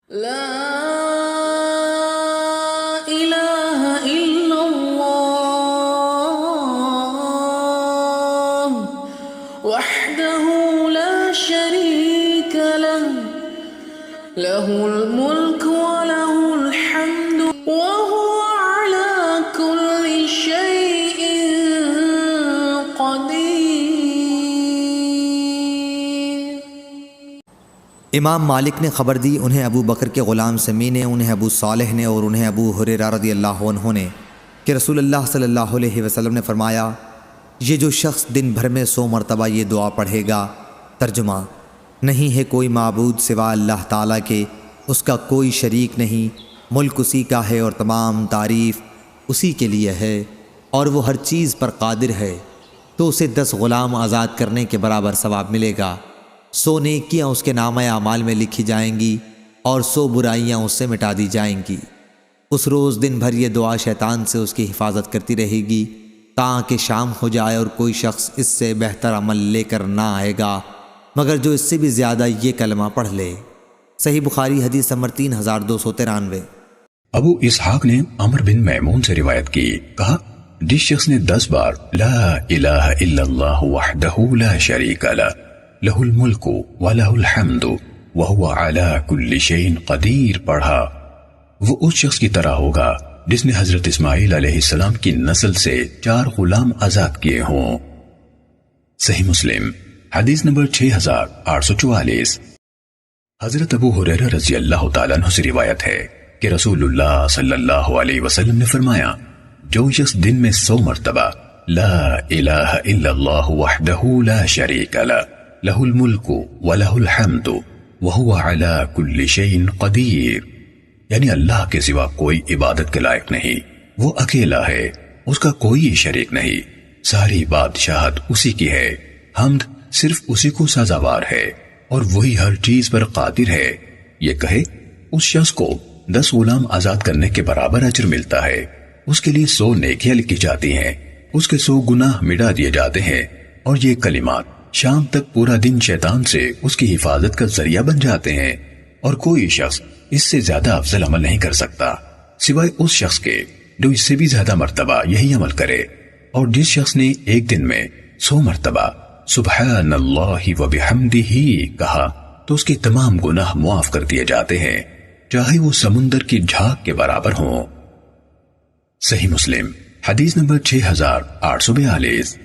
لا الہ الا اللہ وحدہ لا شریک لہ لہ الملک ولہ الحمد وہو علی کل شیء قدیر۔ امام مالک نے خبر دی، انہیں ابو بکر کے غلام سمی نے، انہیں ابو صالح نے اور انہیں ابو ہریرہ رضی اللہ عنہ نے کہ رسول اللہ صلی اللہ علیہ وسلم نے فرمایا، یہ جو شخص دن بھر میں 100 مرتبہ یہ دعا پڑھے گا، ترجمہ، نہیں ہے کوئی معبود سوا اللہ تعالیٰ کے، اس کا کوئی شریک نہیں، ملک اسی کا ہے اور تمام تعریف اسی کے لیے ہے، اور وہ ہر چیز پر قادر ہے، تو اسے 10 غلام آزاد کرنے کے برابر ثواب ملے گا۔ 100 نیکیاں اس کے نامہ اعمال میں لکھی جائیں گی اور 100 برائیاں اس سے مٹا دی جائیں گی۔ اس روز دن بھر یہ دعا شیطان سے اس کی حفاظت کرتی رہے گی تاکہ شام ہو جائے اور کوئی شخص اس سے بہتر عمل لے کر نہ آئے گا مگر جو اس سے بھی زیادہ یہ کلمہ پڑھ لے۔ صحیح بخاری حدیث نمبر 3293۔ ابو اسحاق نے عمر بن میمون سے روایت کی، کہا جس شخص نے 10 بار لا الہ الا اللہ وحدہ لا شریک لہ لہ الملک ولہ الحمد وہو علی کل شیء قدیر پڑھا، وہ اس شخص کی طرح ہوگا جس نے حضرت اسماعیل علیہ السلام کی نسل سے 4 غلام آزاد کیے ہوں۔ صحیح مسلم حدیث نمبر 6844۔ حضرت ابو ہریرہ رضی اللہ تعالیٰ عنہ سے روایت ہے کہ رسول اللہ صلی اللہ علیہ وسلم نے فرمایا، جو شخص دن میں 100 مرتبہ لا الہ الا اللہ وحدہ لا شریک لہ لہ الملک ولہ الحمد وہو علی کل شیء قدیر، یعنی اللہ کے سوا کوئی عبادت کے لائق نہیں، وہ اکیلا ہے، اس کا کوئی شریک نہیں، ساری بادشاہت اسی کی ہے، حمد صرف اسی کو سزاوار ہے اور وہی ہر چیز پر قادر ہے، یہ کہے اس شخص کو 10 غلام آزاد کرنے کے برابر اجر ملتا ہے، اس کے لیے 100 نیکیاں لکھی جاتی ہیں، اس کے 100 گناہ مٹا دیے جاتے ہیں، اور یہ کلمات شام تک پورا دن شیطان سے اس کی حفاظت کا ذریعہ بن جاتے ہیں، اور کوئی شخص اس سے زیادہ افضل عمل نہیں کر سکتا سوائے اس شخص کے جو اس سے بھی زیادہ مرتبہ یہی عمل کرے۔ اور جس شخص نے ایک دن میں 100 مرتبہ سبحان اللہ وبحمدہ کہا تو اس کے تمام گناہ معاف کر دیے جاتے ہیں، چاہے وہ سمندر کی جھاگ کے برابر ہوں۔ صحیح مسلم حدیث نمبر 6842۔